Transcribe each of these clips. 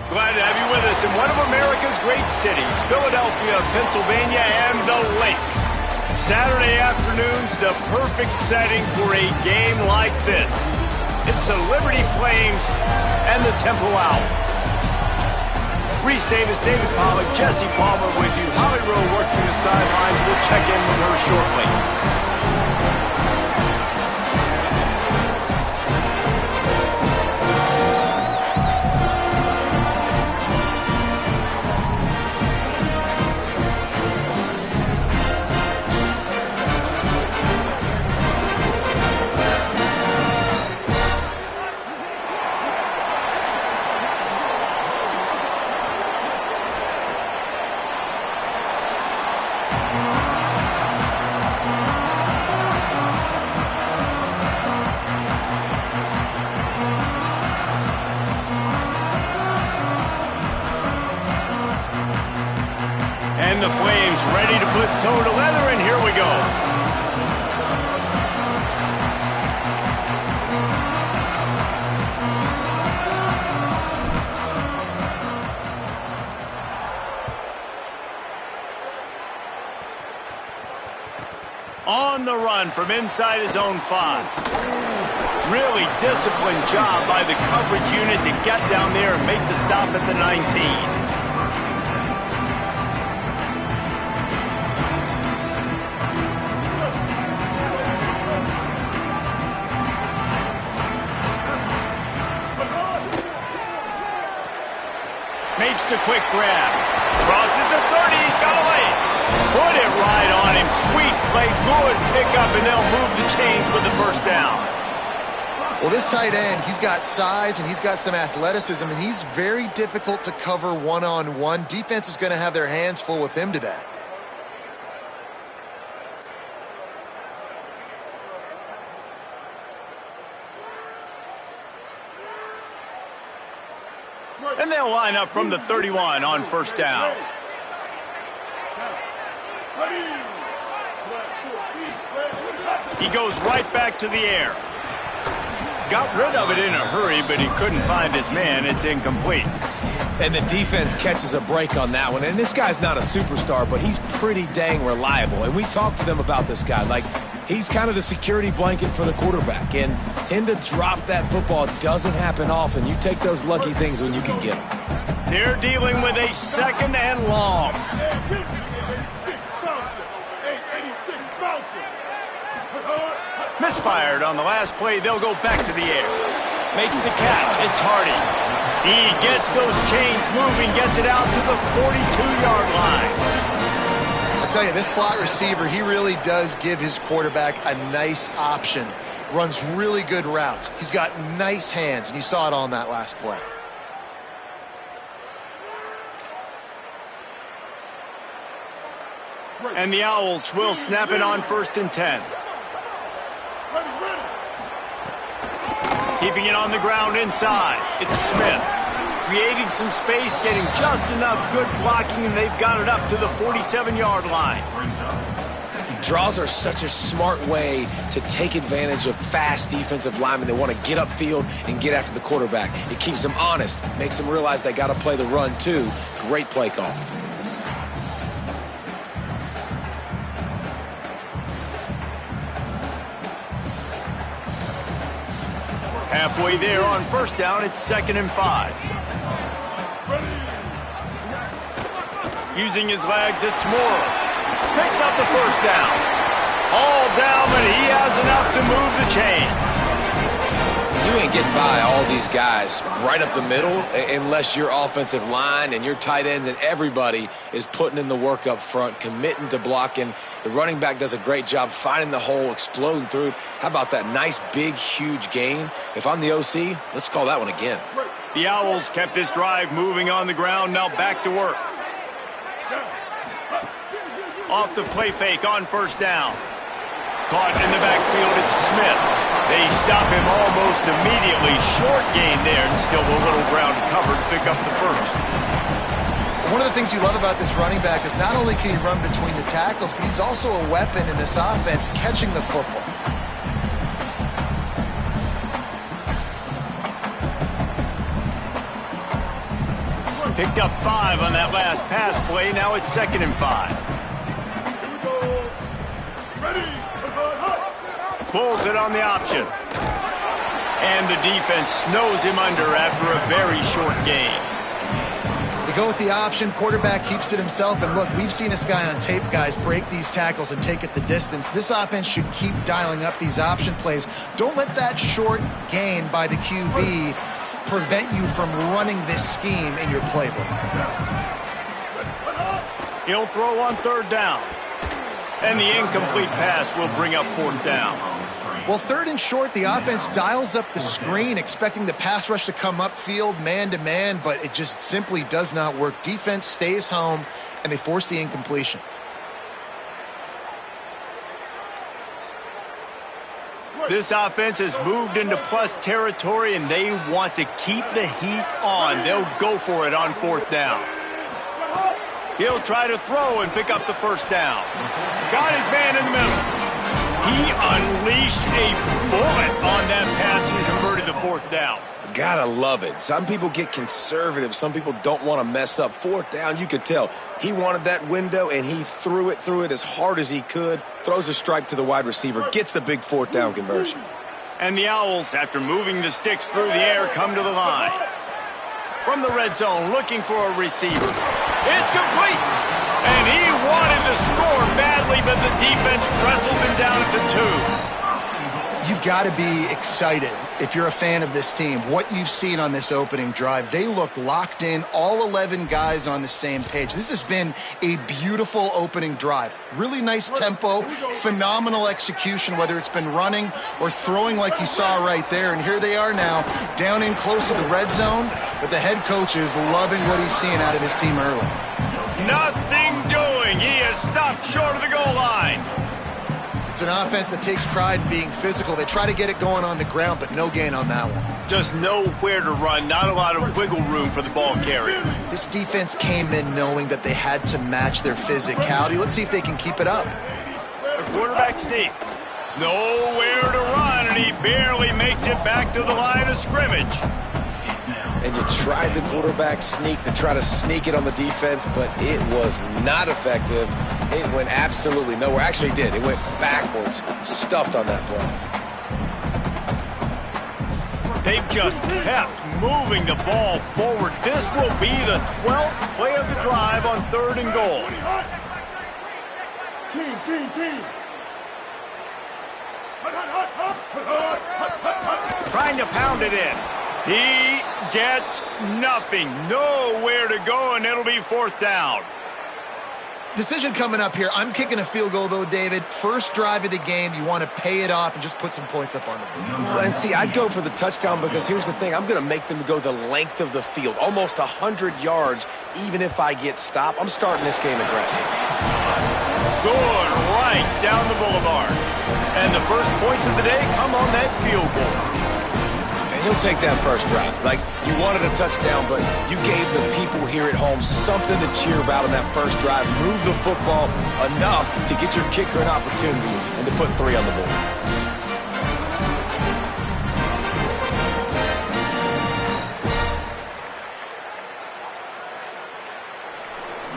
Glad to have you with us in one of America's great cities, Philadelphia, Pennsylvania, and the Lake. Saturday afternoons, the perfect setting for a game like this. It's the Liberty Flames and the Temple Owls. Reese Davis, David Pollack, Jesse Palmer with you. Holly Rowe working the sidelines. We'll check in with her shortly. And the Flames ready to put toe to leather, and here we go. On the run from inside his own 5. Really disciplined job by the coverage unit to get down there and make the stop at the 19. Makes the quick grab. Crosses the 30. He's got to lay it. Put it right on him. Sweet play. Good pickup, and they'll move the chains with the first down. Well, this tight end, he's got size and he's got some athleticism, and he's very difficult to cover one-on-one. Defense is going to have their hands full with him today. And they'll line up from the 31 on first down. He goes right back to the air. Got rid of it in a hurry, but he couldn't find his man. It's incomplete. And the defense catches a break on that one. And this guy's not a superstar, but he's pretty dang reliable. And we talked to them about this guy. Like, he's kind of the security blanket for the quarterback. And him to drop that football doesn't happen often. You take those lucky things when you can get them. They're dealing with a second and long. Misfired on the last play. They'll go back to the air. Makes the catch. It's Hardy. He gets those chains moving, gets it out to the 42-yard line. I tell you, this slot receiver, he really does give his quarterback a nice option. Runs really good routes. He's got nice hands, and you saw it on that last play. And the Owls will snap it on 1st and 10. Keeping it on the ground inside. It's Smith. Creating some space, getting just enough good blocking, and they've got it up to the 47-yard line. Draws are such a smart way to take advantage of fast defensive linemen. They want to get upfield and get after the quarterback. It keeps them honest, makes them realize they got to play the run too. Great play call. Halfway there on first down, it's 2nd and 5. Using his legs, it's Moore. Picks up the first down. All down, but he has enough to move the chains. You ain't getting by all these guys right up the middle unless your offensive line and your tight ends and everybody is putting in the work up front, committing to blocking. The running back does a great job finding the hole, exploding through. How about that nice, big, huge gain? If I'm the OC, let's call that one again. The Owls kept this drive moving on the ground, now back to work. Off the play fake on first down. Caught in the backfield, it's Smith. They stop him almost immediately. Short gain there, and still a little ground to cover to pick up the first. One of the things you love about this running back is not only can he run between the tackles, but he's also a weapon in this offense catching the football. Picked up 5 on that last pass play. Now it's 2nd and 5. Pulls it on the option. And the defense snows him under after a very short gain. They go with the option. Quarterback keeps it himself. And look, we've seen this guy on tape, guys, break these tackles and take it the distance. This offense should keep dialing up these option plays. Don't let that short gain by the QB prevent you from running this scheme in your playbook. He'll throw on 3rd down. And the incomplete pass will bring up 4th down. Well, 3rd and short, the offense dials up the screen, expecting the pass rush to come upfield man-to-man, but it just simply does not work. Defense stays home, and they force the incompletion. This offense has moved into plus territory, and they want to keep the heat on. They'll go for it on 4th down. He'll try to throw and pick up the 1st down. Got his man in the middle. He unleashed a bullet on that pass and converted to 4th down. Gotta love it. Some people get conservative. Some people don't want to mess up. 4th down, you could tell. He wanted that window, and he threw it as hard as he could. Throws a strike to the wide receiver. Gets the big 4th down conversion. And the Owls, after moving the sticks through the air, come to the line. From the red zone, looking for a receiver. It's complete! And he wanted to score badly, but the defense wrestles him down at the 2. You've got to be excited if you're a fan of this team. What you've seen on this opening drive, they look locked in, all 11 guys on the same page. This has been a beautiful opening drive. Really nice tempo, phenomenal execution, whether it's been running or throwing like you saw right there. And here they are now, down in close to the red zone, but the head coach is loving what he's seeing out of his team early. Nothing doing. He is stopped short of the goal line. It's an offense that takes pride in being physical. They try to get it going on the ground, but no gain on that one. Just nowhere to run. Not a lot of wiggle room for the ball carrier. This defense came in knowing that they had to match their physicality. Let's see if they can keep it up. A quarterback sneak. Nowhere to run, and he barely makes it back to the line of scrimmage. And you tried the quarterback sneak to try to sneak it on the defense, but it was not effective. It went absolutely nowhere. Actually did. It went backwards, stuffed on that play. They've just kept moving the ball forward. This will be the 12th play of the drive on 3rd and goal. Trying to pound it in. He gets nothing. Nowhere to go, and it'll be 4th down. Decision coming up here. I'm kicking a field goal, though, David. First drive of the game, you want to pay it off and just put some points up on the board. Well, and see, I'd go for the touchdown because here's the thing. I'm going to make them go the length of the field, almost 100 yards, even if I get stopped. I'm starting this game aggressive. Good, right down the boulevard. And the first points of the day come on that field goal. And he'll take that first drive. Like, you wanted a touchdown, but you gave the people here at home something to cheer about in that first drive. Move the football enough to get your kicker an opportunity and to put 3 on the board.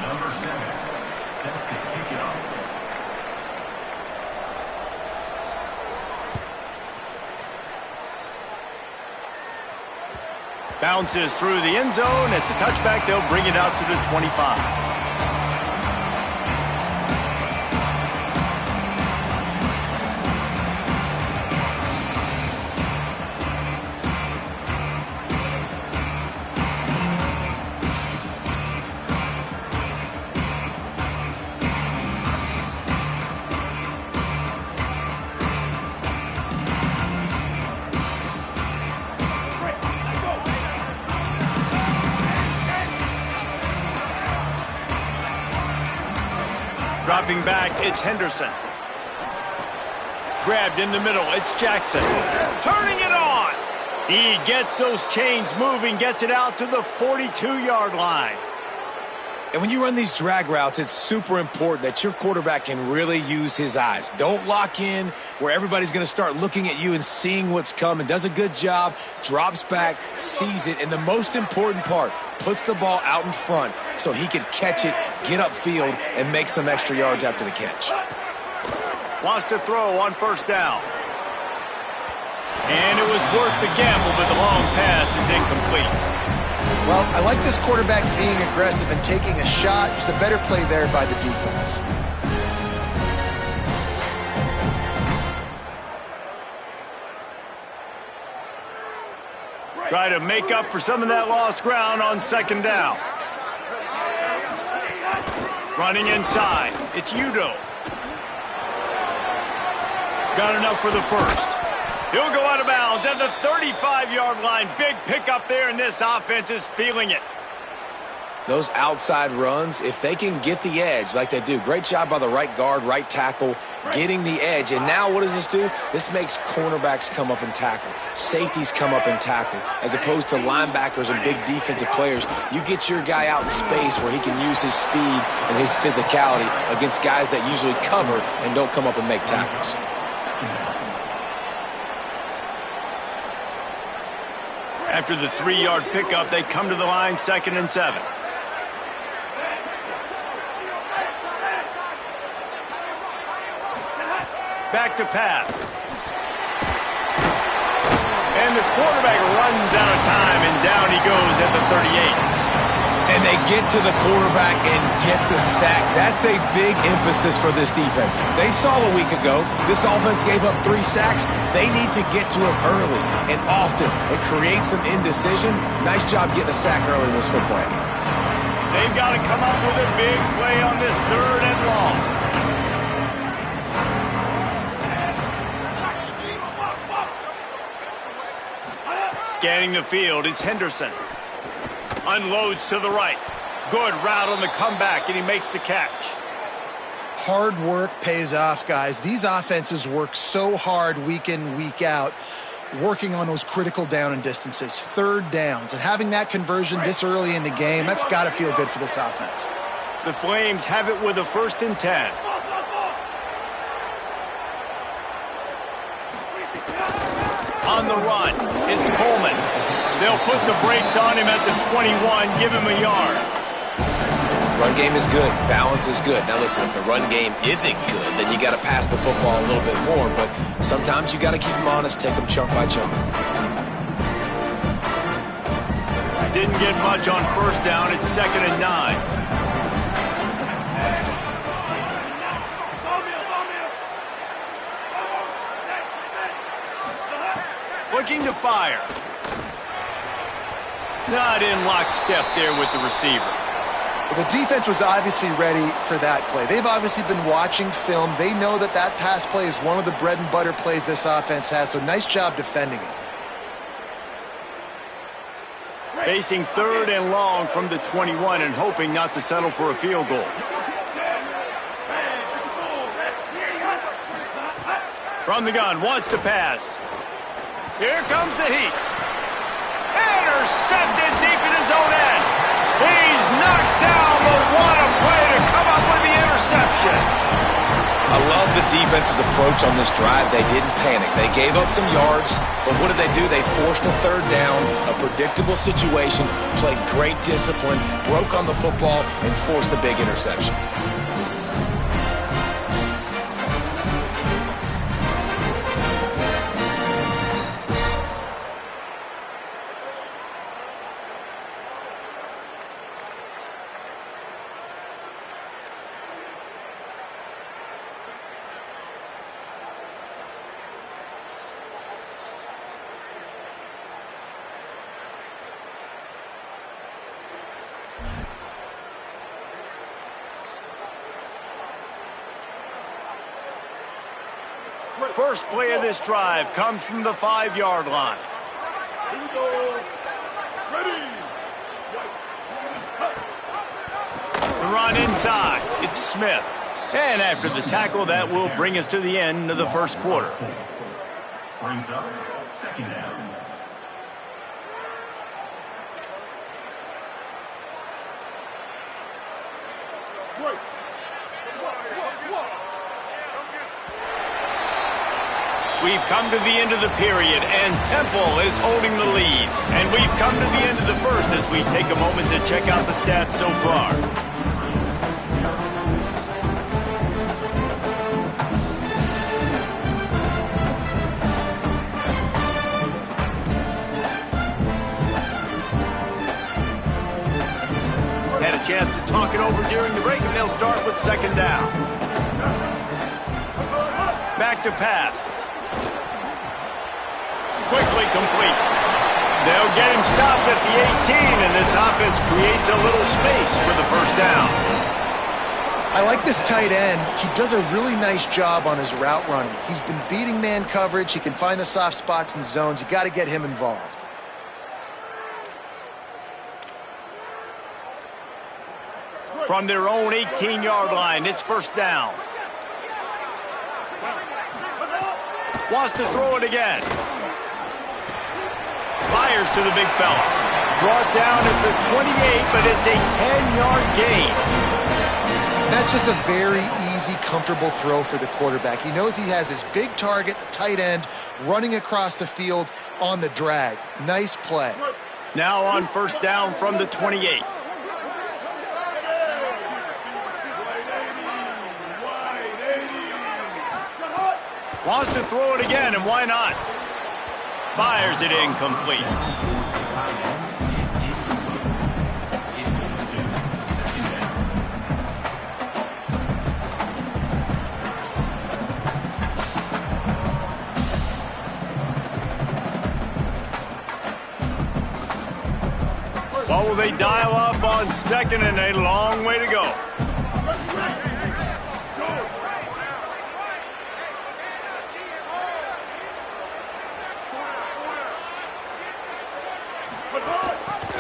Number 7, set to kick it off. Bounces through the end zone. It's a touchback. They'll bring it out to the 25. Dropping back, it's Henderson. Grabbed in the middle, it's Jackson. Turning it on! He gets those chains moving, gets it out to the 42-yard line. And when you run these drag routes, it's super important that your quarterback can really use his eyes. Don't lock in where everybody's going to start looking at you and seeing what's coming. Does a good job, drops back, sees it, and the most important part, puts the ball out in front so he can catch it, get upfield, and make some extra yards after the catch. Wants to throw on first down. And it was worth the gamble, but the long pass is incomplete. Well, I like this quarterback being aggressive and taking a shot. Just a better play there by the defense. Try to make up for some of that lost ground on second down. Running inside. It's Udo. Got enough for the first. He'll go out of bounds at the 35-yard line. Big pickup there, and this offense is feeling it. Those outside runs, if they can get the edge like they do, great job by the right guard, right tackle, getting the edge. And now what does this do? This makes cornerbacks come up and tackle. Safeties come up and tackle. As opposed to linebackers and big defensive players, you get your guy out in space where he can use his speed and his physicality against guys that usually cover and don't come up and make tackles. After the 3-yard pickup, they come to the line, 2nd and 7. Back to pass. And the quarterback runs out of time, and down he goes at the 38. And they get to the quarterback and get the sack. That's a big emphasis for this defense. They saw a week ago this offense gave up 3 sacks. They need to get to him early and often and create some indecision. Nice job getting a sack early in this football game. They've got to come up with a big play on this 3rd and long. Scanning the field, it's Henderson. Unloads to the right. Good route on the comeback, and he makes the catch. Hard work pays off, guys. These offenses work so hard week in, week out, working on those critical down and distances, 3rd downs, and having that conversion this early in the game, that's got to feel good for this offense. The Flames have it with a 1st and 10. On the run, it's Coleman. They'll put the brakes on him at the 21, give him a yard. Run game is good. Balance is good. Now listen, if the run game isn't good, then you got to pass the football a little bit more. But sometimes you got to keep them honest, take them chunk by chunk. Didn't get much on first down. It's 2nd and 9. Looking to fire. Not in lockstep there with the receiver. Well, the defense was obviously ready for that play. They've obviously been watching film. They know that that pass play is one of the bread and butter plays this offense has, so nice job defending it. Facing 3rd and long from the 21 and hoping not to settle for a field goal. From the gun, wants to pass. Here comes the heat. Intercepted deep in his own end. He's knocked down, but what a play to come up with the interception. I love the defense's approach on this drive. They didn't panic. They gave up some yards, but what did they do? They forced a 3rd down, a predictable situation, played great discipline, broke on the football, and forced the big interception. First play of this drive comes from the 5-yard line. The run inside. It's Smith. And after the tackle, that will bring us to the end of the first quarter. Brings up 2nd down. We've come to the end of the period, and Temple is holding the lead. And we've come to the end of the first as we take a moment to check out the stats so far. Had a chance to talk it over during the break, and they'll start with second down. Back to pass. Quickly complete. They'll get him stopped at the 18, and this offense creates a little space for the first down. I like this tight end. He does a really nice job on his route running. He's been beating man coverage. He can find the soft spots and zones. You got to get him involved. From their own 18-yard line, it's first down. Wants to throw it again. Fires to the big fella. Brought down at the 28, but it's a 10-yard gain. That's just a very easy, comfortable throw for the quarterback. He knows he has his big target, the tight end, running across the field on the drag. Nice play. Now on first down from the 28. Wants to throw it again, and why not? Fires it incomplete. What will they dial up on second, and a long way to go?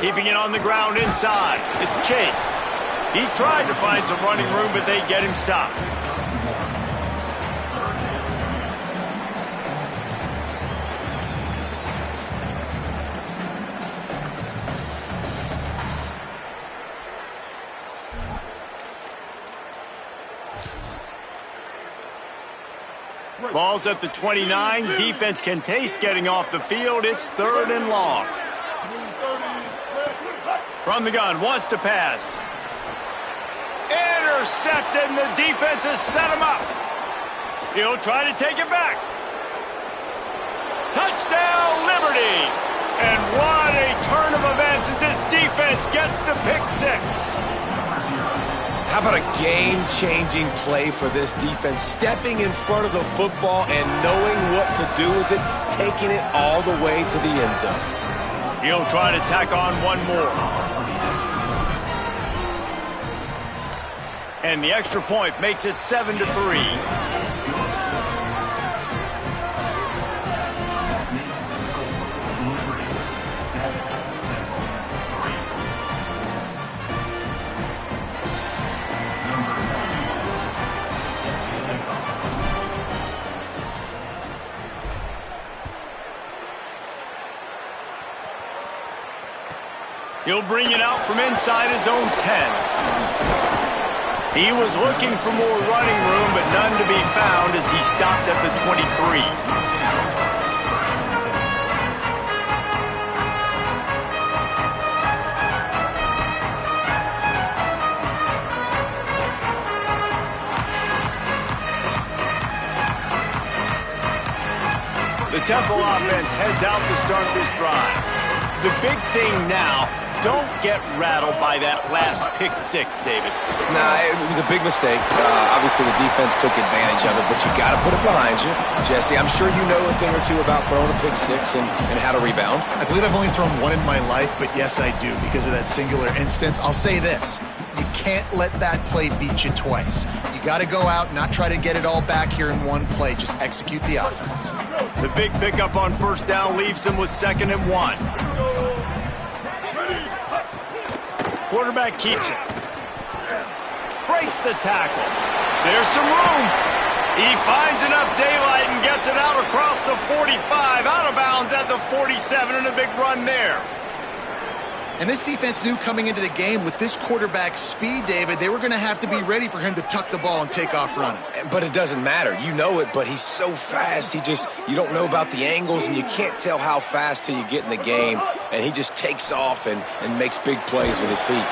Keeping it on the ground inside. It's Chase. He tried to find some running room, but they get him stopped. Ball's at the 29. Defense can taste getting off the field. It's third and long. From the gun, wants to pass. Intercepted, and the defense has set him up. He'll try to take it back. Touchdown, Liberty! And what a turn of events as this defense gets the pick six. How about a game-changing play for this defense, stepping in front of the football and knowing what to do with it, taking it all the way to the end zone. He'll try to tack on one more. And the extra point makes it 7-3. He'll bring it out from inside his own 10. He was looking for more running room, but none to be found as he stopped at the 23. The Temple offense heads out to start this drive. The big thing now, don't get rattled by that last pick six, David. Nah, it was a big mistake. Obviously, the defense took advantage of it, but you got to put it behind you. Jesse, I'm sure you know a thing or two about throwing a pick six and how to rebound. I believe I've only thrown one in my life, but yes, I do because of that singular instance. I'll say this. You can't let that play beat you twice. You got to go out, not try to get it all back here in one play. Just execute the offense. The big pickup on first down leaves him with 2nd and 1. Quarterback keeps it. Breaks the tackle. There's some room. He finds enough daylight and gets it out across the 45, out of bounds at the 47, and a big run there. And this defense knew coming into the game with this quarterback's speed, David, they were going to have to be ready for him to tuck the ball and take off running. But it doesn't matter. You know it, but he's so fast. You don't know about the angles, and you can't tell how fast till you get in the game. And he just takes off and makes big plays with his feet.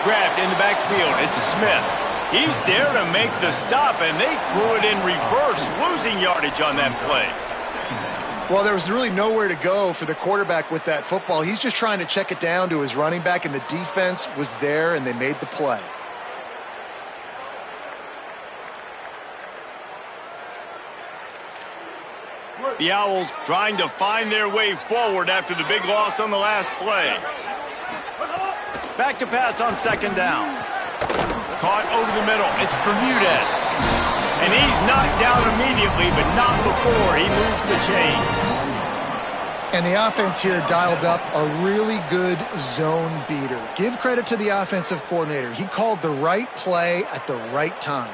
Grabbed in the backfield. It's Smith. He's there to make the stop, and they threw it in reverse, losing yardage on that play. Well, there was really nowhere to go for the quarterback with that football. He's just trying to check it down to his running back, and the defense was there, and they made the play. The Owls trying to find their way forward after the big loss on the last play. Back to pass on second down. Caught over the middle. It's Bermudez. And he's knocked down immediately, but not before he moves the chains. And the offense here dialed up a really good zone beater. Give credit to the offensive coordinator. He called the right play at the right time.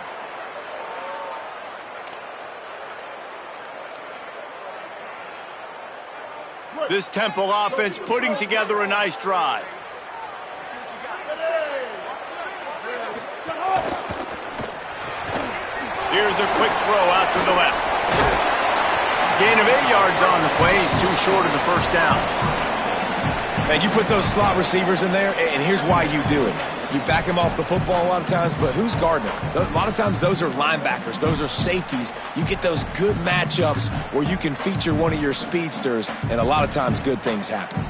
This Temple offense putting together a nice drive. Here's a quick throw out to the left. Gain of 8 yards on the play. He's too short of the first down. Man, you put those slot receivers in there, and here's why you do it. You back him off the football a lot of times, but who's guarding him? A lot of times those are linebackers. Those are safeties. You get those good matchups where you can feature one of your speedsters, and a lot of times good things happen.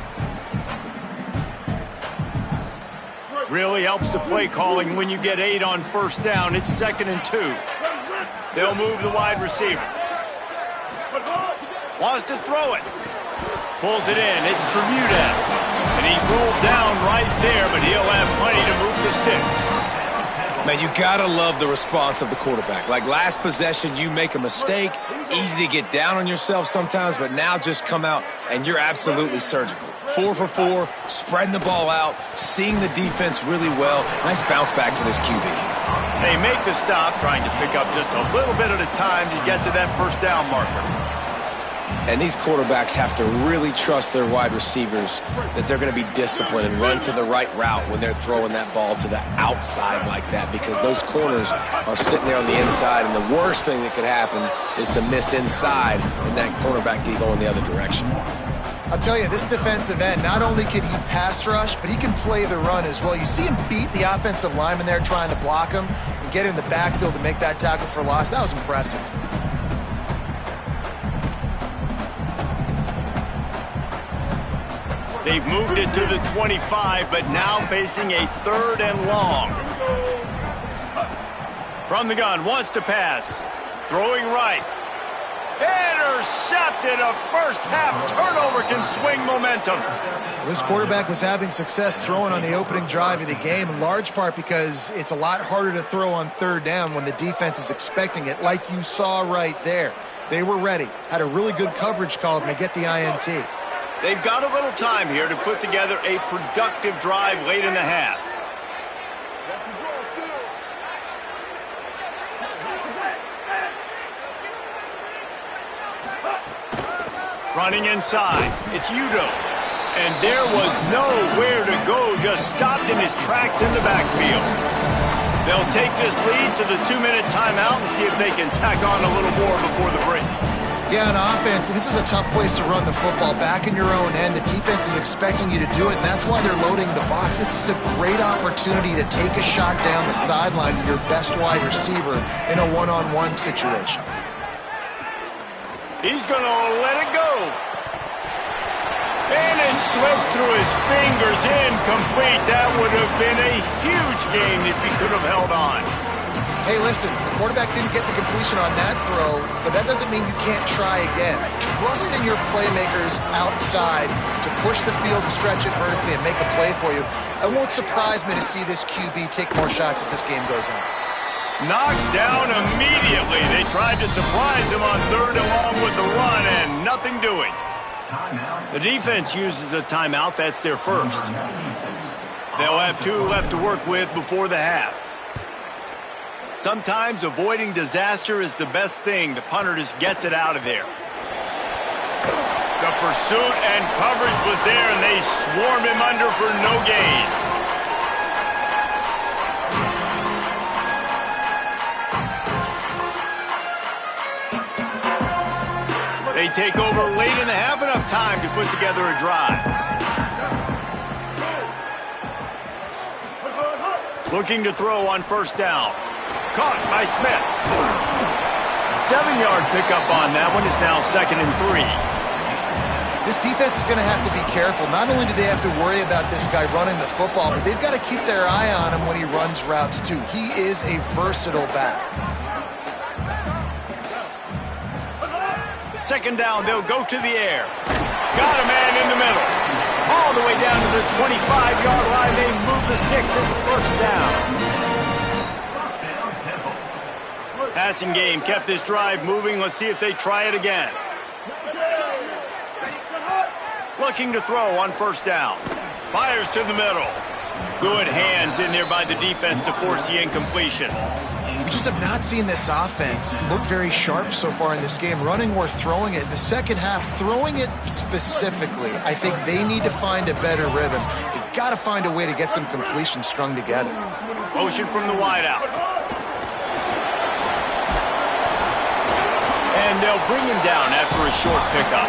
Really helps the play calling when you get 8 on first down. It's 2nd and 2. They'll move the wide receiver. Wants to throw it. Pulls it in. It's Bermudez. And he's rolled down right there, but he'll have plenty to move the sticks. Man, you gotta love the response of the quarterback. Like last possession, you make a mistake. Easy to get down on yourself sometimes, but now just come out and you're absolutely surgical. 4 for 4, spreading the ball out, seeing the defense really well. Nice bounce back for this QB. They make the stop, trying to pick up just a little bit at a time to get to that first down marker. And these quarterbacks have to really trust their wide receivers that they're going to be disciplined and run to the right route when they're throwing that ball to the outside like that, because those corners are sitting there on the inside, and the worst thing that could happen is to miss inside and that cornerback can go in the other direction. I'll tell you, this defensive end, not only can he pass rush, but he can play the run as well. You see him beat the offensive lineman there trying to block him and get in the backfield to make that tackle for loss. That was impressive. They've moved it to the 25, but now facing a 3rd and long. From the gun, wants to pass. Throwing right. Intercepted. A first-half turnover can swing momentum. This quarterback was having success throwing on the opening drive of the game, in large part because it's a lot harder to throw on 3rd down when the defense is expecting it, like you saw right there. They were ready, had a really good coverage call, and they get the INT. They've got a little time here to put together a productive drive late in the half. Running inside, it's Udo. And there was nowhere to go, just stopped in his tracks in the backfield. They'll take this lead to the 2-minute timeout and see if they can tack on a little more before the break. Yeah, on offense, this is a tough place to run the football. Back in your own end, the defense is expecting you to do it, and that's why they're loading the box. This is a great opportunity to take a shot down the sideline with your best wide receiver in a one-on-one situation. He's going to let it go. And it slips through his fingers, incomplete. That would have been a huge gain if he could have held on. Hey, listen, the quarterback didn't get the completion on that throw, but that doesn't mean you can't try again. Trust in your playmakers outside to push the field and stretch it vertically and make a play for you. It won't surprise me to see this QB take more shots as this game goes on. Knocked down immediately. They tried to surprise him on 3rd along with the run, and nothing doing. The defense uses a timeout. That's their first. They'll have 2 left to work with before the half. Sometimes avoiding disaster is the best thing. The punter just gets it out of there. The pursuit and coverage was there, and they swarmed him under for no gain. They take over late in the half, enough time to put together a drive. Looking to throw on first down. Caught by Smith. 7-yard pickup on that one. Is now 2nd and 3. This defense is going to have to be careful. Not only do they have to worry about this guy running the football, but they've got to keep their eye on him when he runs routes too. He is a versatile back. 2nd down, they'll go to the air. Got a man in the middle. All the way down to the 25-yard line. They move the sticks. It's first down. Passing game kept this drive moving. Let's see if they try it again. Looking to throw on first down. Fires to the middle. Good hands in there by the defense to force the incompletion. We just have not seen this offense look very sharp so far in this game, running or throwing it. In the second half, throwing it specifically, I think they need to find a better rhythm. They've got to find a way to get some completion strung together. Motion from the wideout. And they'll bring him down after a short pickup.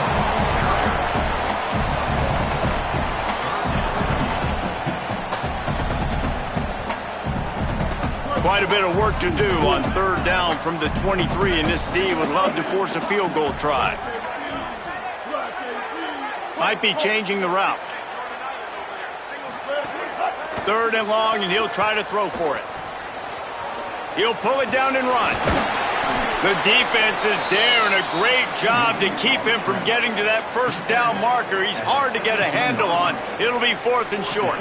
Quite a bit of work to do on 3rd down from the 23, and this D would love to force a field goal try. Might be changing the route. 3rd and long, and he'll try to throw for it. He'll pull it down and run. The defense is there, and a great job to keep him from getting to that first down marker. He's hard to get a handle on. It'll be 4th and short.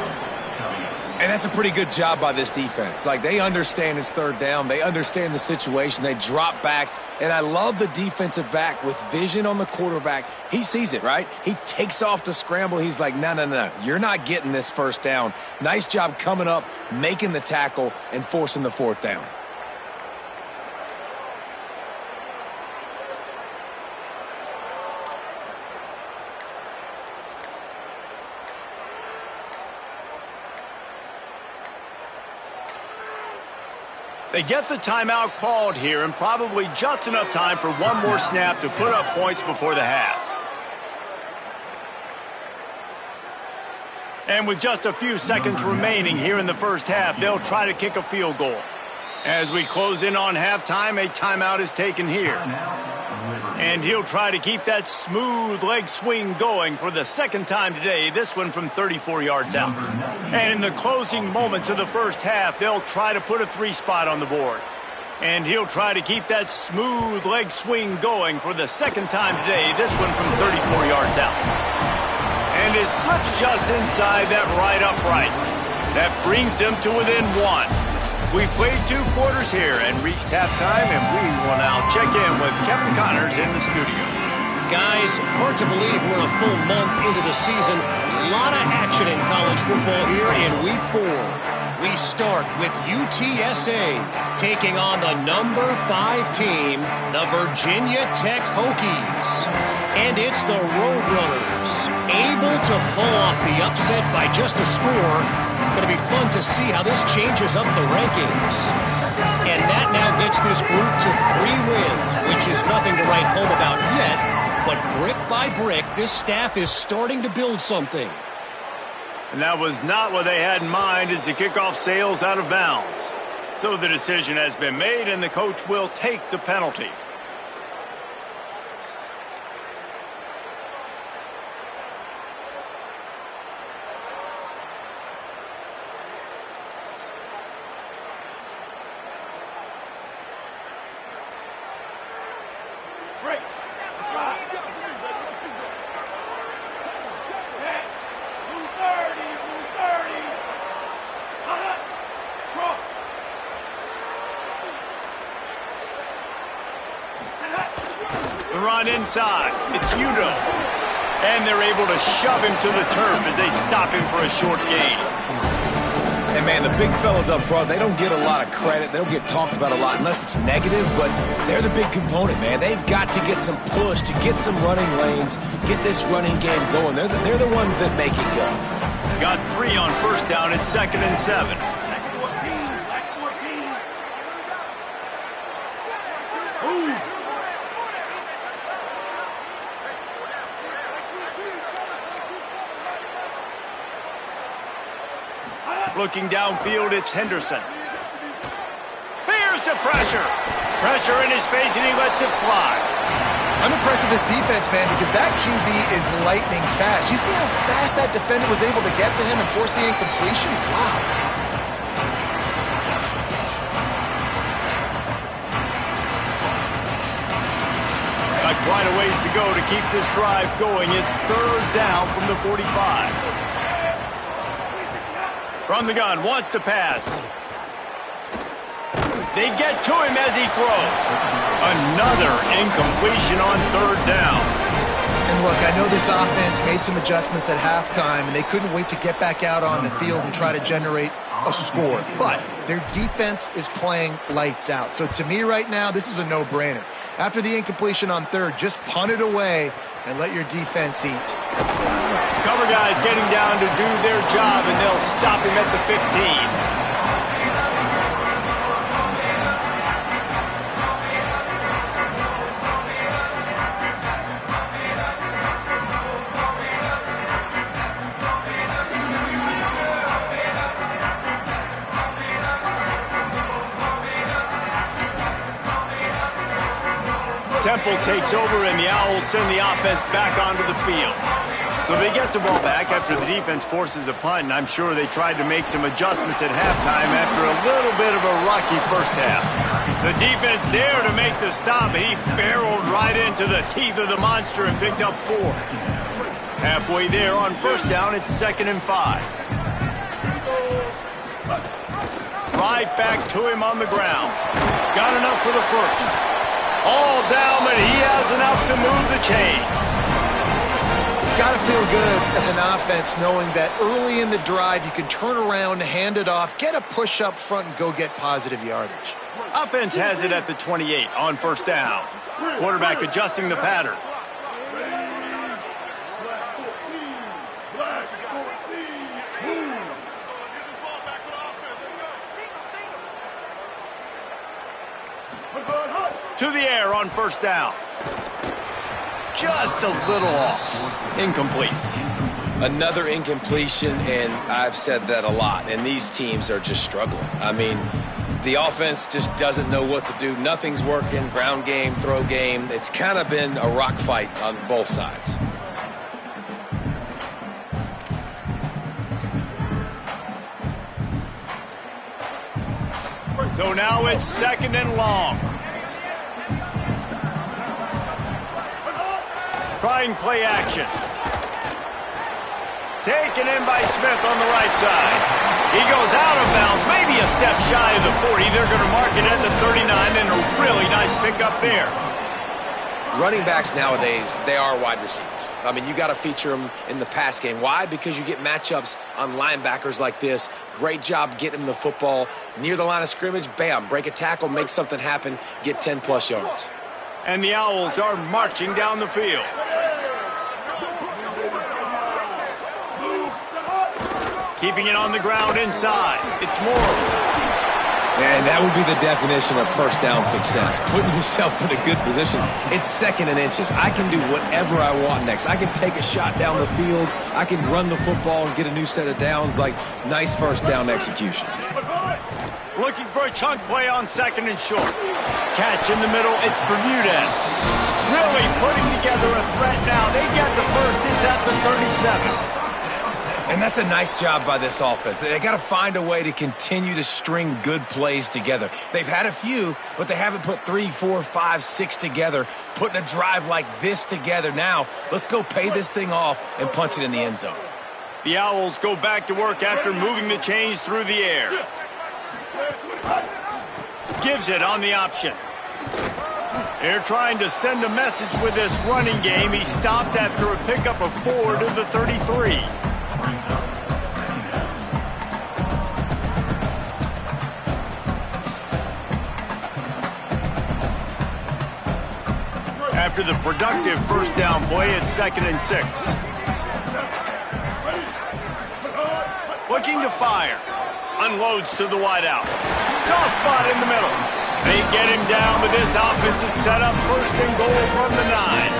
And that's a pretty good job by this defense. Like, they understand it's 3rd down. They understand the situation. They drop back. And I love the defensive back with vision on the quarterback. He sees it, right? He takes off the scramble. He's like, no, no, no. You're not getting this first down. Nice job coming up, making the tackle, and forcing the 4th down. They get the timeout called here, and probably just enough time for one more snap to put up points before the half. And with just a few seconds remaining here in the first half, they'll try to kick a field goal. As we close in on halftime, a timeout is taken here. And he'll try to keep that smooth leg swing going for the 2nd time today, this one from 34 yards out. And in the closing moments of the first half, they'll try to put a 3-spot on the board. And he'll try to keep that smooth leg swing going for the 2nd time today, this one from 34 yards out. And it slips just inside that right upright. That brings them to within 1. We've played 2 quarters here and reached halftime, and we will now check in with Kevin Connors in the studio. Guys, hard to believe we're a full month into the season. A lot of action in college football here in Week 4. We start with UTSA taking on the number 5 team, the Virginia Tech Hokies. And it's the Roadrunners, able to pull off the upset by just a score. Going to be fun to see how this changes up the rankings. And that now gets this group to 3 wins, which is nothing to write home about yet. But brick by brick, this staff is starting to build something. And that was not what they had in mind as the kickoff sails out of bounds. So the decision has been made, and the coach will take the penalty. The run inside. It's Udo. And they're able to shove him to the turf as they stop him for a short gain. And, man, the big fellas up front, they don't get a lot of credit. They don't get talked about a lot unless it's negative, but they're the big component, man. They've got to get some push, to get some running lanes, get this running game going. They're the ones that make it go. Got 3 on first down. It's 2nd and 7. Looking downfield, it's Henderson. Here's the pressure. Pressure in his face, and he lets it fly. I'm impressed with this defense, man, because that QB is lightning fast. You see how fast that defender was able to get to him and force the incompletion? Wow. Got quite a ways to go to keep this drive going. It's 3rd down from the 45. From the gun, wants to pass. They get to him as he throws. Another incompletion on 3rd down. And look, I know this offense made some adjustments at halftime, and they couldn't wait to get back out on the field and try to generate a score. But their defense is playing lights out. So to me right now, this is a no-brainer. After the incompletion on 3rd, just punt it away and let your defense eat. Cover guys getting down to do their job, and they'll stop him at the 15. Temple takes over, and the Owls send the offense back onto the field. So they get the ball back after the defense forces a punt, and I'm sure they tried to make some adjustments at halftime after a little bit of a rocky first half. The defense there to make the stop, and he barreled right into the teeth of the monster and picked up 4. Halfway there on first down, it's 2nd and 5. Right back to him on the ground. Got enough for the first. All down, but he has enough to move the chains. It's got to feel good as an offense knowing that early in the drive you can turn around, hand it off, get a push up front, and go get positive yardage. Offense has it at the 28 on first down. Quarterback adjusting the pattern. To the air on first down. Just a little off. Incomplete. Another incompletion, and I've said that a lot, and these teams are just struggling. I mean, the offense just doesn't know what to do. Nothing's working. Ground game, throw game. It's kind of been a rock fight on both sides. So now it's 2nd and long. Trying play action. Taken in by Smith on the right side. He goes out of bounds, maybe a step shy of the 40. They're going to mark it at the 39, and a really nice pickup there. Running backs nowadays, they are wide receivers. I mean, you got to feature them in the pass game. Why? Because you get matchups on linebackers like this. Great job getting the football near the line of scrimmage. Bam, break a tackle, make something happen, get 10-plus yards. And the Owls are marching down the field. Keeping it on the ground inside. It's Moore. And that would be the definition of first down success. Putting yourself in a good position. It's 2nd and inches. I can do whatever I want next. I can take a shot down the field. I can run the football and get a new set of downs. Like, nice first down execution. Looking for a chunk play on 2nd and short. Catch in the middle. It's Bermudez. Really putting together a threat now. They get the first. It's at the 37. And that's a nice job by this offense. They got to find a way to continue to string good plays together. They've had a few, but they haven't put 3, 4, 5, 6 together, putting a drive like this together. Now, let's go pay this thing off and punch it in the end zone. The Owls go back to work after moving the chains through the air. Gives it on the option. They're trying to send a message with this running game. He stopped after a pickup of 4 to the 33. after the productive first down play at 2nd and 6. Looking to fire. Unloads to the wideout. Soft spot in the middle. They get him down, but this offense is set up 1st and goal from the 9.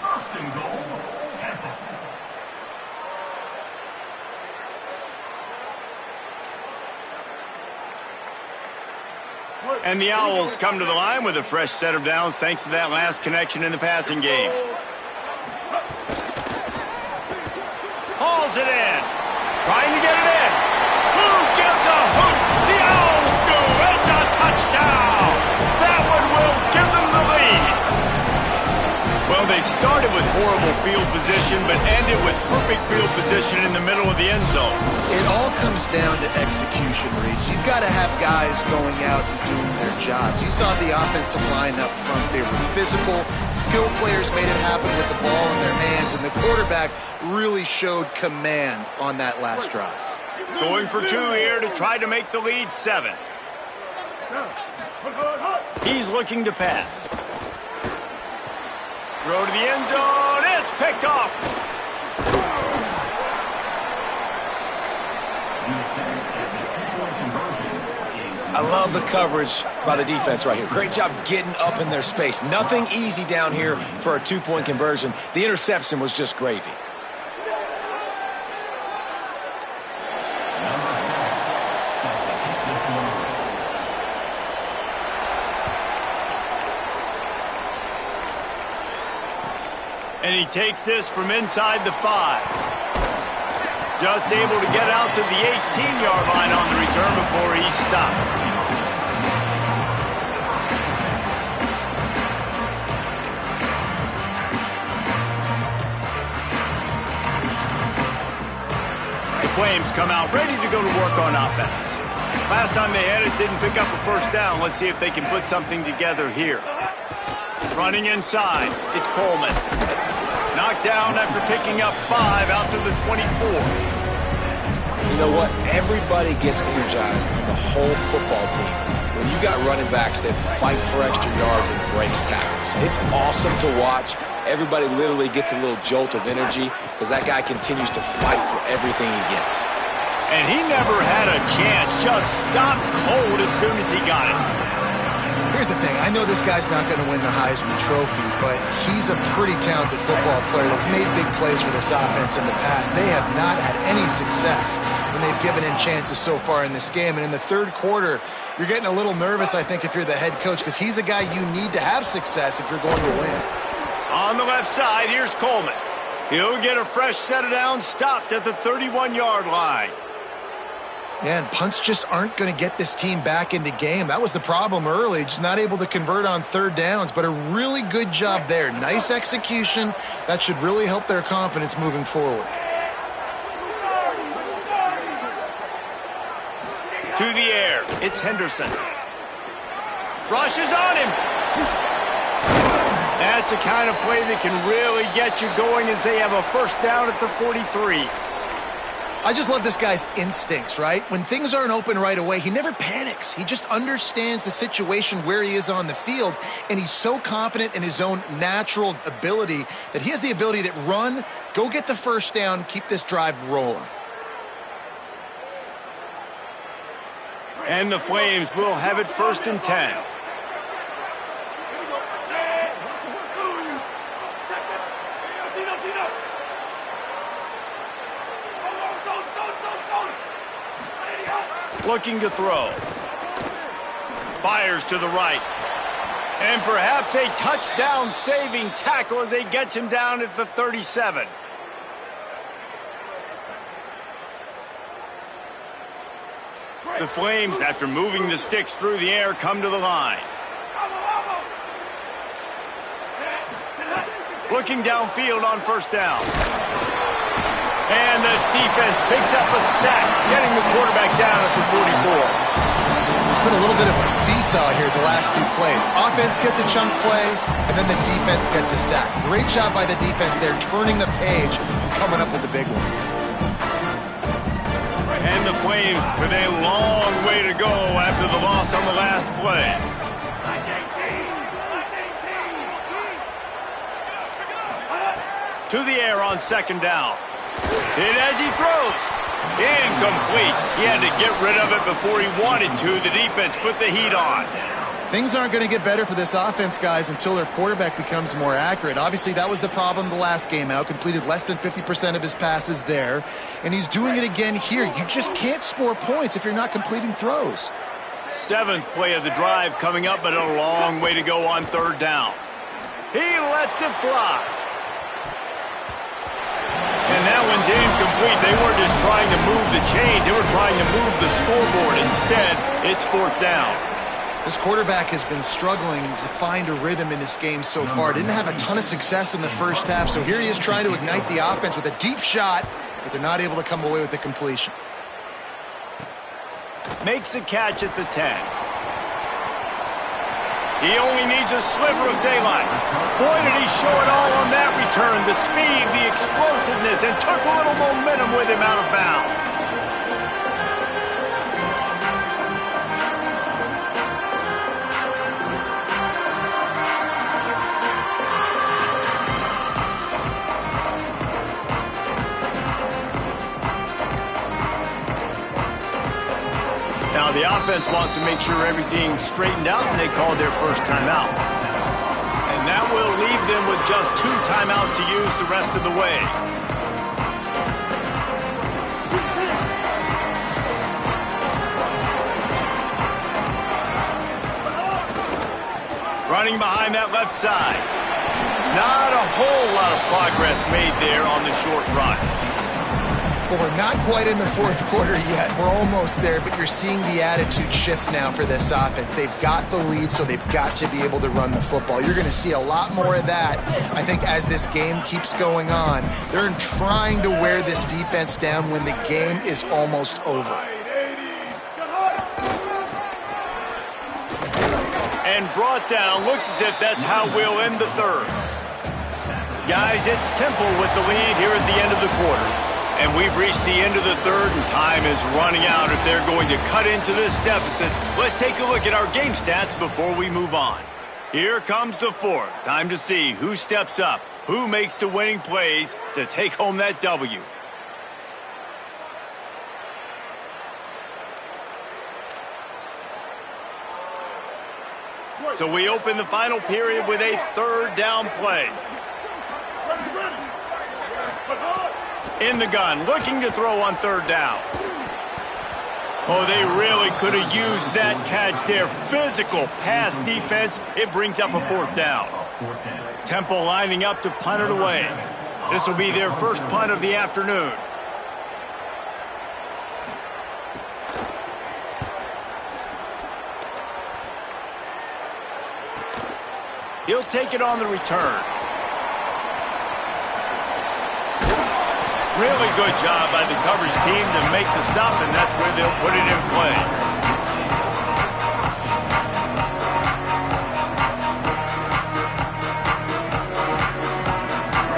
First and goal, Tampa. And the Owls come to the line with a fresh set of downs thanks to that last connection in the passing game. Hauls it in. Trying to get it in. Who gives a hoot? The Owls do. It's a touchdown. That one will give them the lead. Well, they started with horrible field position, but ended with perfect field position in the middle of the end zone. It all comes down to execution, Reese. You've got to have guys going out and doing their jobs. You saw the offensive line up front. They were physical. Skill players made it happen with the ball in their hands, and the quarterback really showed command on that last drive. Going for 2 here to try to make the lead 7. He's looking to pass. Throw to the end zone. It's picked off. I love the coverage by the defense right here. Great job getting up in their space. Nothing easy down here for a 2-point conversion. The interception was just gravy. And he takes this from inside the 5. Just able to get out to the 18-yard line on the return before he stopped. The Flames come out ready to go to work on offense. Last time they had it, didn't pick up a first down. Let's see if they can put something together here. Running inside, it's Coleman. Knocked down after picking up 5 out to the 24. You know what? Everybody gets energized on the whole football team when you got running backs that fight for extra yards and breaks tackles. It's awesome to watch. Everybody literally gets a little jolt of energy because that guy continues to fight for everything he gets. And he never had a chance. Just stopped cold as soon as he got it. Here's the thing. I know this guy's not going to win the Heisman Trophy, but he's a pretty talented football player that's made big plays for this offense in the past. They have not had any success when they've given him chances so far in this game. And in the third quarter, you're getting a little nervous, I think, if you're the head coach, because he's a guy you need to have success if you're going to win. On the left side, here's Coleman. He'll get a fresh set of downs, stopped at the 31-yard line. Yeah, and punts just aren't going to get this team back in the game. That was the problem early, just not able to convert on third downs, but a really good job there. Nice execution. That should really help their confidence moving forward. To the air, it's Henderson. Rushes on him. That's a kind of play that can really get you going as they have a first down at the 43. I just love this guy's instincts, right? When things aren't open right away, he never panics. He just understands the situation where he is on the field, and he's so confident in his own natural ability that he has the ability to run, go get the first down, keep this drive rolling. And the Flames will have it 1st and 10. Looking to throw. Fires to the right. And perhaps a touchdown-saving tackle as they get him down at the 37. The Flames, after moving the sticks through the air, come to the line. Looking downfield on first down. And the defense picks up a sack, getting the quarterback down at the 44. There's been a little bit of a seesaw here the last two plays. Offense gets a chunk play, and then the defense gets a sack. Great job by the defense there, turning the page, coming up with the big one. And the Flames with a long way to go after the loss on the last play. to the air on second down. And as he throws, incomplete. He had to get rid of it before he wanted to. The defense put the heat on. Things aren't going to get better for this offense, guys, until their quarterback becomes more accurate. Obviously, that was the problem the last game out. Completed less than 50% of his passes there. And he's doing it again here. You just can't score points if you're not completing throws. 7th play of the drive coming up, but a long way to go on third down. He lets it fly. And that one's incomplete. They weren't just trying to move the chains. They were trying to move the scoreboard. Instead, it's 4th down. This quarterback has been struggling to find a rhythm in this game so far. Didn't have a ton of success in the first half, so here he is trying to ignite the offense with a deep shot, but they're not able to come away with the completion. Makes a catch at the 10. He only needs a sliver of daylight. Boy, did he show it all on that return. The speed, the explosiveness, and took a little momentum with him out of bounds. Now the offense wants to make sure everything's straightened out, and they call their first timeout. And that will leave them with just 2 timeouts to use the rest of the way. Running behind that left side. Not a whole lot of progress made there on the short run. Well, we're not quite in the 4th quarter yet. We're almost there, but you're seeing the attitude shift now for this offense. They've got the lead, so they've got to be able to run the football. You're going to see a lot more of that, I think, as this game keeps going on. They're trying to wear this defense down when the game is almost over. And brought down. Looks as if that's how we'll end the 3rd. Guys, it's Temple with the lead here at the end of the quarter. And we've reached the end of the 3rd, and time is running out if they're going to cut into this deficit. Let's take a look at our game stats before we move on. Here comes the 4th. Time to see who steps up, who makes the winning plays to take home that W. So we open the final period with a 3rd down play. In the gun, looking to throw on 3rd down. Oh, they really could have used that catch there. Physical pass defense. It brings up a 4th down. Temple lining up to punt it away. This will be their first punt of the afternoon. He'll take it on the return. Really good job by the coverage team to make the stop, and that's where they'll put it in play.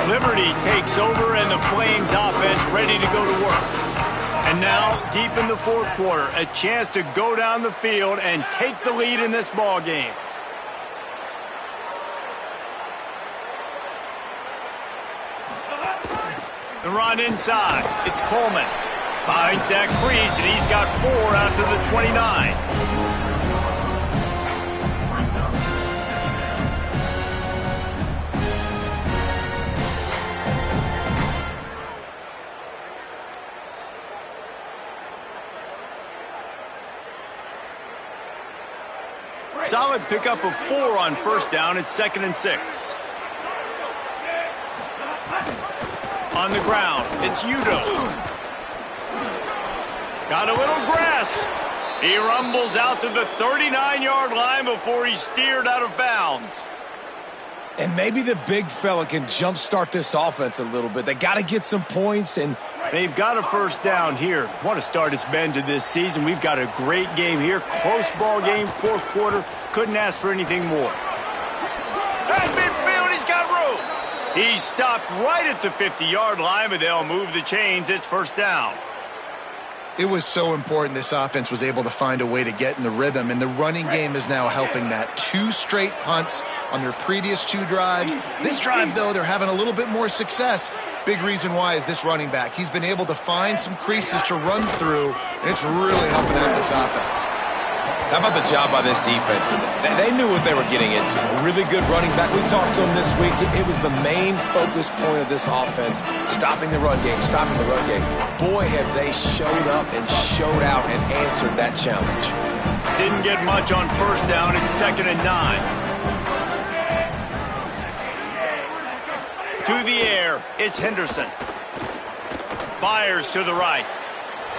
Liberty takes over, and the Flames offense ready to go to work. And now, deep in the 4th quarter, a chance to go down the field and take the lead in this ball game. The run inside. It's Coleman. Finds Zach Priest, and he's got 4 out to the 29. Solid pickup of 4 on 1st down. It's 2nd and 6. On the ground, it's Udo. Got a little grass. He rumbles out to the 39-yard line before he's steered out of bounds. And maybe the big fella can jumpstart this offense a little bit. They got to get some points, and they've got a 1st down here. What a start it's been to this season. We've got a great game here. Close ball game, 4th quarter. Couldn't ask for anything more. At midfield, he's got room. He stopped right at the 50-yard line, but they'll move the chains. It's 1st down. It was so important this offense was able to find a way to get in the rhythm, and the running game is now helping that. 2 straight punts on their previous 2 drives. This drive, though, they're having a little bit more success. Big reason why is this running back. He's been able to find some creases to run through, and it's really helping out this offense. How about the job by this defense today? They knew what they were getting into. A really good running back. We talked to him this week. It was the main focus point of this offense, stopping the run game, stopping the run game. Boy, have they showed up and showed out and answered that challenge. Didn't get much on first down. It's 2nd and 9. To the air, it's Henderson. Fires to the right.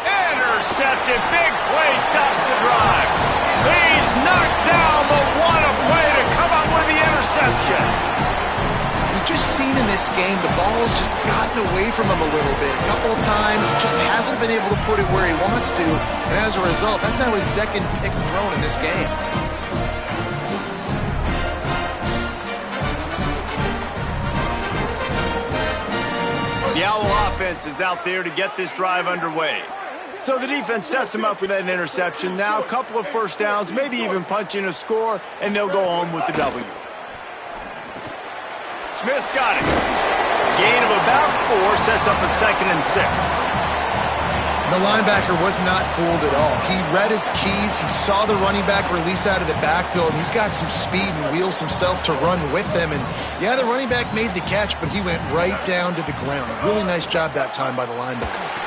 Intercepted. Big play stops the drive. He's knocked down, but what a play to come up with the interception. We've just seen in this game the ball has just gotten away from him a little bit. A couple of times, just hasn't been able to put it where he wants to. And as a result, that's now his 2nd pick thrown in this game. The Owl offense is out there to get this drive underway. So the defense sets them up with that interception. Now a couple of first downs, maybe even punching a score, and they'll go home with the W. Smith's got it. Gain of about 4 sets up a 2nd and 6. The linebacker was not fooled at all. He read his keys. He saw the running back release out of the backfield. He's got some speed and wheels himself to run with them. And yeah, the running back made the catch, but he went right down to the ground. Really nice job that time by the linebacker.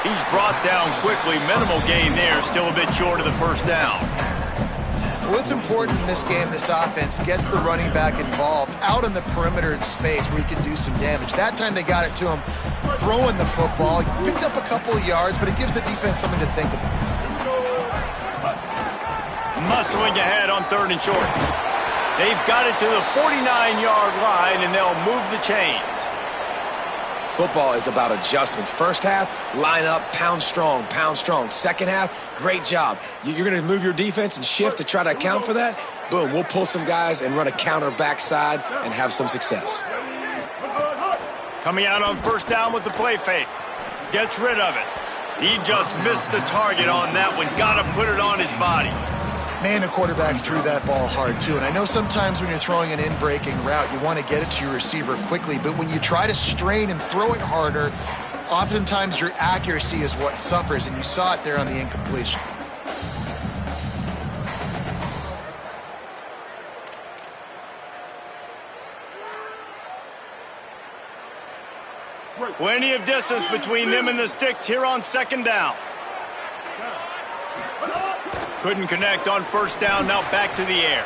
He's brought down quickly. Minimal gain there. Still a bit short of the first down. Well, it's important in this game, this offense gets the running back involved out on the perimeter in space where he can do some damage. That time they got it to him throwing the football. He picked up a couple of yards, but it gives the defense something to think about. Muscling ahead on 3rd and short. They've got it to the 49-yard line, and they'll move the chains. Football is about adjustments. First half, line up, pound strong, pound strong. Second half, great job. You're going to move your defense and shift to try to account for that. Boom, we'll pull some guys and run a counter backside and have some success. Coming out on first down with the play fake. Gets rid of it. He just missed the target on that one. Got to put it on his body. Man, the quarterback threw that ball hard, too. And I know sometimes when you're throwing an in-breaking route, you want to get it to your receiver quickly. But when you try to strain and throw it harder, oftentimes your accuracy is what suffers. And you saw it there on the incompletion. Plenty of distance between them and the sticks here on 2nd down. Couldn't connect on first down, now back to the air.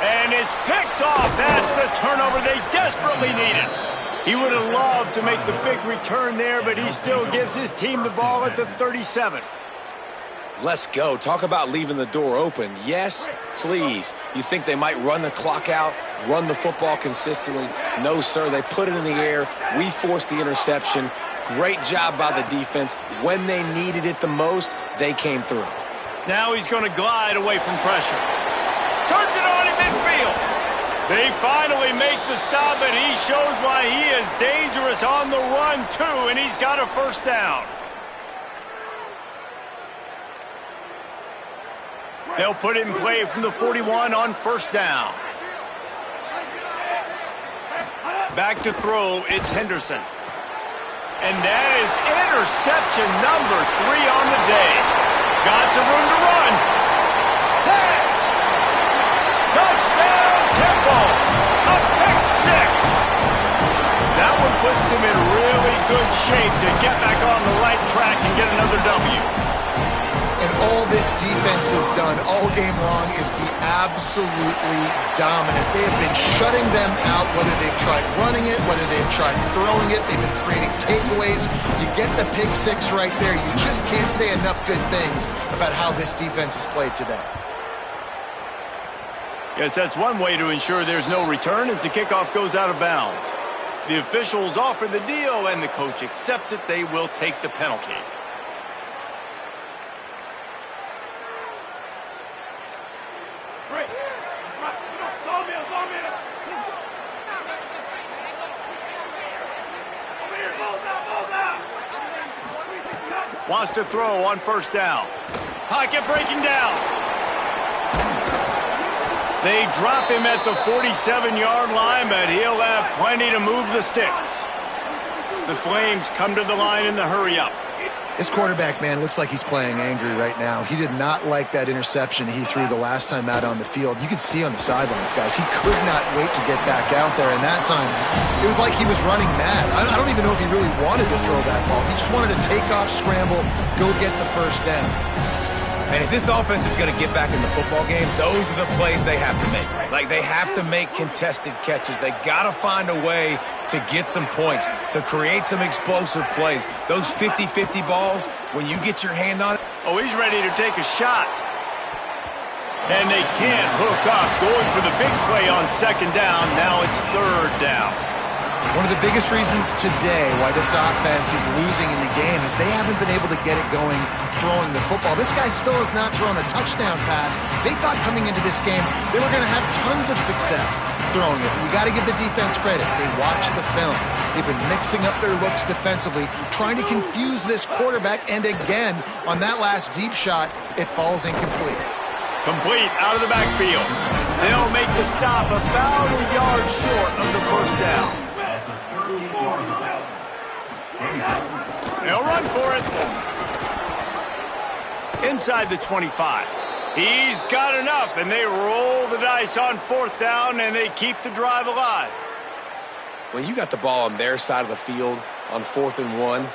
And it's picked off. That's the turnover they desperately needed. He would have loved to make the big return there, but he still gives his team the ball at the 37. Let's go. Talk about leaving the door open. Yes, please. You think they might run the clock out, run the football consistently? No, sir. They put it in the air. We forced the interception. Great job by the defense. When they needed it the most, they came through. Now he's going to glide away from pressure. Turns it on in midfield. They finally make the stop, and he shows why he is dangerous on the run, too, and he's got a first down. They'll put it in play from the 41 on first down. Back to throw, it's Henderson. And that is interception number 3 on the day. Got some room to run. Touchdown, Temple. A pick 6. That one puts them in really good shape to get back on the right track and get another W. And all this defense has done all game long is be absolutely dominant. They have been shutting them out, whether they've tried running it, whether they've tried throwing it. They've been creating takeaways. You get the pick 6 right there. You just can't say enough good things about how this defense has played today. Yes, that's one way to ensure there's no return as the kickoff goes out of bounds. The officials offer the deal, and the coach accepts it. They will take the penalty. Wants to throw on first down. Pocket breaking down. They drop him at the 47-yard line, but he'll have plenty to move the sticks. The Flames come to the line in the hurry-up. This quarterback, man, looks like he's playing angry right now. He did not like that interception he threw the last time out on the field. You could see on the sidelines, guys, he could not wait to get back out there. And that time, it was like he was running mad. I don't even know if he really wanted to throw that ball. He just wanted to take off, scramble, go get the first down. And if this offense is going to get back in the football game, those are the plays they have to make. Like, they have to make contested catches. They got to find a way to get some points, to create some explosive plays. Those 50-50 balls, when you get your hand on it. Oh, he's ready to take a shot. And they can't hook up. Going for the big play on second down. Now it's third down. One of the biggest reasons today why this offense is losing in the game is they haven't been able to get it going throwing the football. This guy still has not thrown a touchdown pass. They thought coming into this game they were going to have tons of success throwing it. You got to give the defense credit. They watched the film. They've been mixing up their looks defensively, trying to confuse this quarterback, and again, on that last deep shot, it falls incomplete. Complete out of the backfield. They'll make the stop about a yard short of the first down. They'll run for it. Inside the 25. He's got enough, and they roll the dice on fourth down, and they keep the drive alive. When you got the ball on their side of the field on 4th and 1,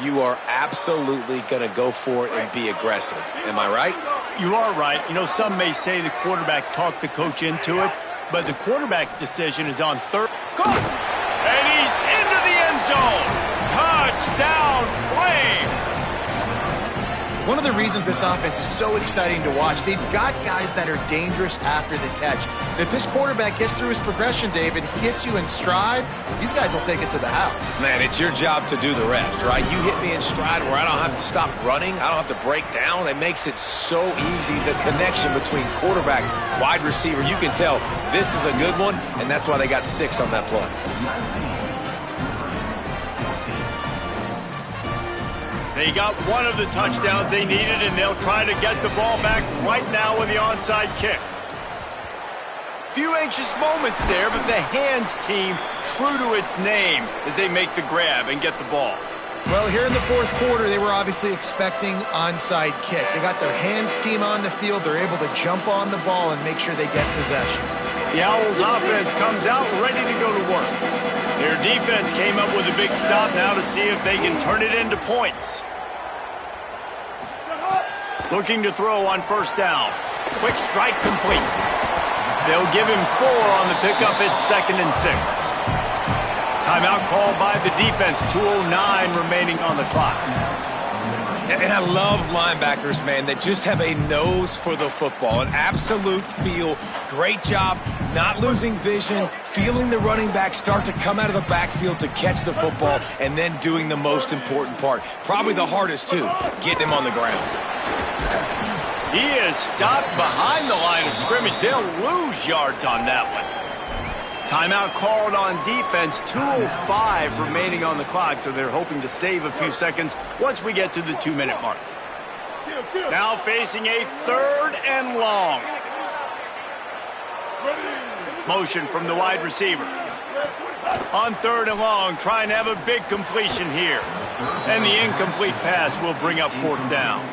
you are absolutely going to go for it and be aggressive. Am I right? You are right. You know, some may say the quarterback talked the coach into it, but the quarterback's decision is on third. Good! And he's into the end zone. Touchdown, Flames! One of the reasons this offense is so exciting to watch, they've got guys that are dangerous after the catch. And if this quarterback gets through his progression, David, hits you in stride, these guys will take it to the house. Man, it's your job to do the rest, right? You hit me in stride where I don't have to stop running. I don't have to break down. It makes it so easy. The connection between quarterback, wide receiver, you can tell this is a good one, and that's why they got 6 on that play. They got one of the touchdowns they needed, and they'll try to get the ball back right now with the onside kick. Few anxious moments there, but the hands team true to its name as they make the grab and get the ball. Well, here in the fourth quarter, they were obviously expecting onside kick. They got their hands team on the field. They're able to jump on the ball and make sure they get possession. The Owls offense comes out ready to go to work. Their defense came up with a big stop now to see if they can turn it into points. Looking to throw on first down. Quick strike complete. They'll give him 4 on the pickup. It's 2nd and 6. Timeout called by the defense. 2:09 remaining on the clock. And I love linebackers, man, that just have a nose for the football, an absolute feel. Great job not losing vision, feeling the running back start to come out of the backfield to catch the football, and then doing the most important part. Probably the hardest, too, getting him on the ground. He is stopped behind the line of scrimmage. They'll lose yards on that one. Timeout called on defense. 2:05 remaining on the clock, so they're hoping to save a few seconds once we get to the 2-minute mark. Now facing a 3rd and long. Motion from the wide receiver. On 3rd and long, trying to have a big completion here. And the incomplete pass will bring up 4th down.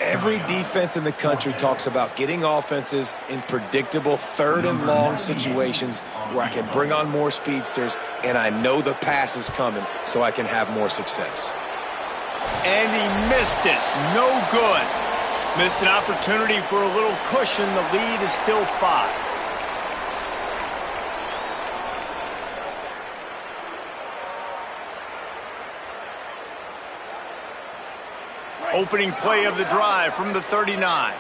Every defense in the country talks about getting offenses in predictable 3rd and long situations where I can bring on more speedsters and I know the pass is coming so I can have more success. And he missed it. No good. Missed an opportunity for a little cushion. The lead is still 5. Opening play of the drive from the 39.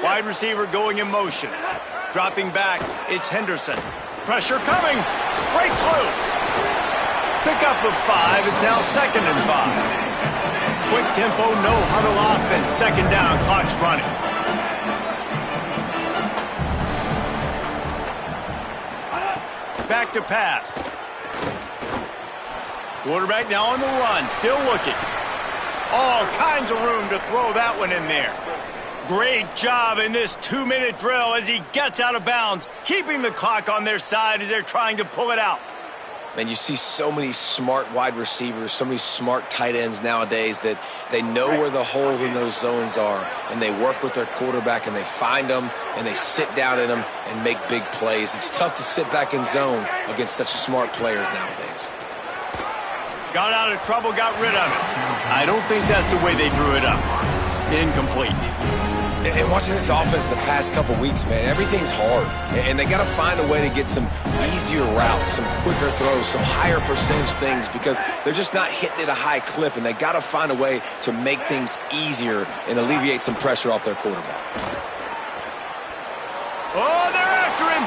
Wide receiver going in motion. Dropping back, it's Henderson. Pressure coming. Breaks loose. Pickup of 5 is now 2nd and 5. Quick tempo, no huddle offense. 2nd down, clock's running. back to pass. Quarterback now on the run, still looking. All kinds of room to throw that one in there. Great job in this 2-minute drill as he gets out of bounds, keeping the clock on their side as they're trying to pull it out. Man, you see so many smart wide receivers, so many smart tight ends nowadays that they know where the holes in those zones are, and they work with their quarterback, and they find them, and they sit down in them and make big plays. It's tough to sit back in zone against such smart players nowadays. Got out of trouble, got rid of it. I don't think that's the way they drew it up. Incomplete. And watching this offense the past couple weeks, man, everything's hard. And they got to find a way to get some easier routes, some quicker throws, some higher percentage things because they're just not hitting at a high clip, and they got to find a way to make things easier and alleviate some pressure off their quarterback. Oh, they're after him.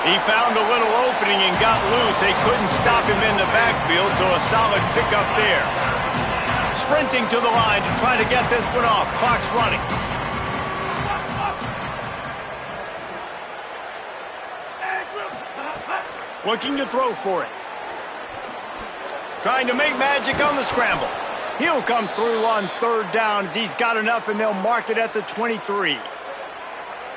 He found a little opening and got loose. They couldn't stop him in the backfield, so a solid pickup there. Sprinting to the line to try to get this one off. Clock's running. Looking to throw for it. Trying to make magic on the scramble. He'll come through on third down as he's got enough, and they'll mark it at the 23.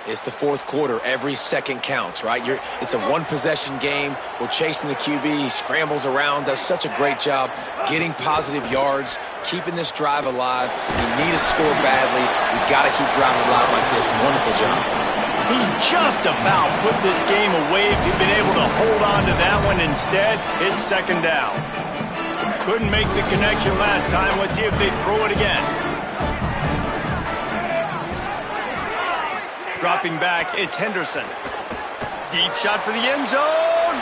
It's the fourth quarter. Every second counts, right? It's a one-possession game. We're chasing the QB. He scrambles around, does such a great job getting positive yards, keeping this drive alive. We need to score badly. We've got to keep driving alive like this. Wonderful job. He just about put this game away if he'd been able to hold on to that one. Instead, it's second down. Couldn't make the connection last time. Let's see if they throw it again. Dropping back, it's Henderson. Deep shot for the end zone.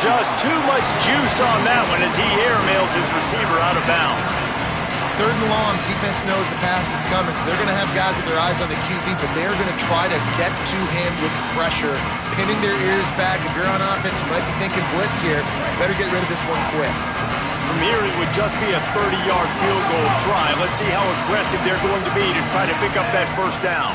Just too much juice on that one as he airmails his receiver out of bounds. Third and long, defense knows the pass is coming, so they're going to have guys with their eyes on the QB, but they're going to try to get to him with pressure, pinning their ears back. If you're on offense, you might be thinking blitz here. Better get rid of this one quick. From here, it would just be a 30-yard field goal try. Let's see how aggressive they're going to be to try to pick up that first down.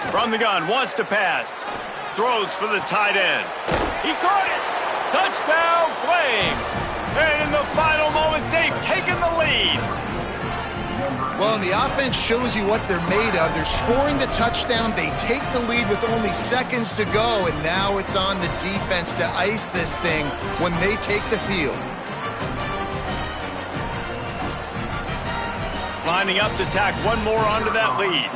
From the gun, wants to pass. Throws for the tight end. He caught it. Touchdown, Flames. And in the final moments, they've taken the lead. Well, and the offense shows you what they're made of. They're scoring the touchdown. They take the lead with only seconds to go, and now it's on the defense to ice this thing when they take the field. Lining up to tack one more onto that lead.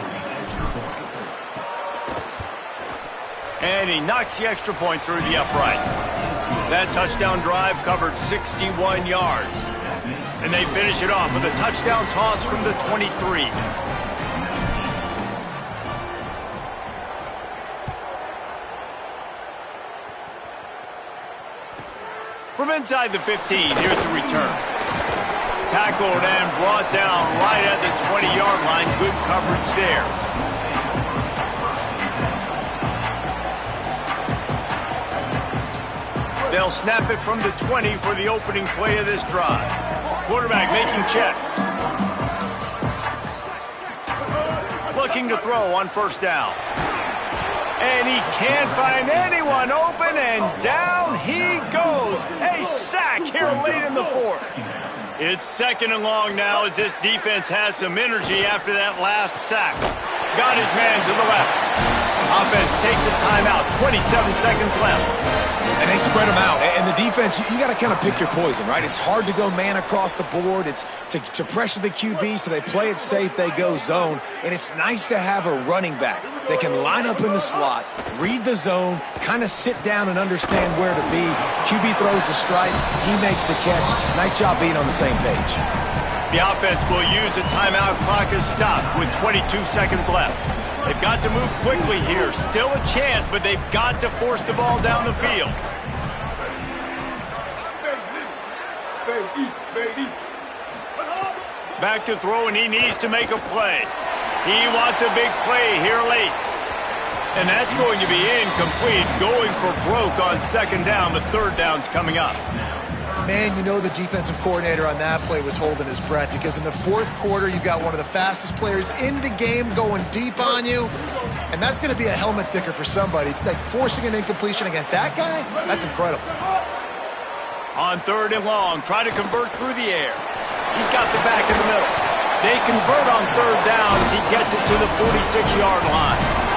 And he knocks the extra point through the uprights. That touchdown drive covered 61 yards. And they finish it off with a touchdown toss from the 23. From inside the 15, here's the return. Tackled and brought down right at the 20-yard line. Good coverage there. They'll snap it from the 20 for the opening play of this drive. Quarterback making checks. Looking to throw on first down. And he can't find anyone open, and down he goes. A sack here late in the fourth. It's second and long now as this defense has some energy after that last sack. Got his man to the left. Offense takes a timeout, 27 seconds left. And they spread them out. And the defense, you got to kind of pick your poison, right? It's hard to go man across the board. It's to pressure the QB, so they play it safe, they go zone. And it's nice to have a running back that can line up in the slot, read the zone, kind of sit down and understand where to be. QB throws the strike, he makes the catch. Nice job being on the same page. The offense will use a timeout. Clock is stopped with 22 seconds left. They've got to move quickly here. Still a chance, but they've got to force the ball down the field. Back to throw, and he needs to make a play. He wants a big play here late. And that's going to be incomplete, going for broke on second down, but third down's coming up. Man, you know the defensive coordinator on that play was holding his breath because in the fourth quarter, you got one of the fastest players in the game going deep on you, and that's going to be a helmet sticker for somebody. Like, forcing an incompletion against that guy, that's incredible. On 3rd and long, try to convert through the air. He's got the back in the middle. They convert on 3rd down as he gets it to the 46-yard line.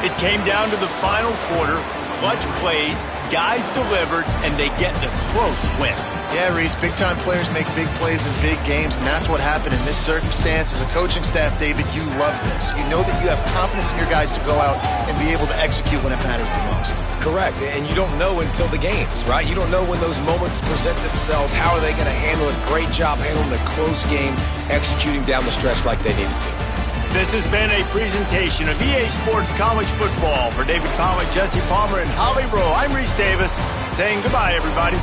It came down to the final quarter. Clutch plays, guys delivered, and they get the close win. Yeah, Reese, big-time players make big plays in big games, and that's what happened in this circumstance. As a coaching staff, David, you love this. You know that you have confidence in your guys to go out and be able to execute when it matters the most. Correct, and you don't know until the games, right? You don't know when those moments present themselves. How are they going to handle it? Great job handling a close game, executing down the stretch like they needed to. This has been a presentation of EA Sports College Football. For David Pollack, Jesse Palmer, and Holly Rowe, I'm Reese Davis saying goodbye, everybody.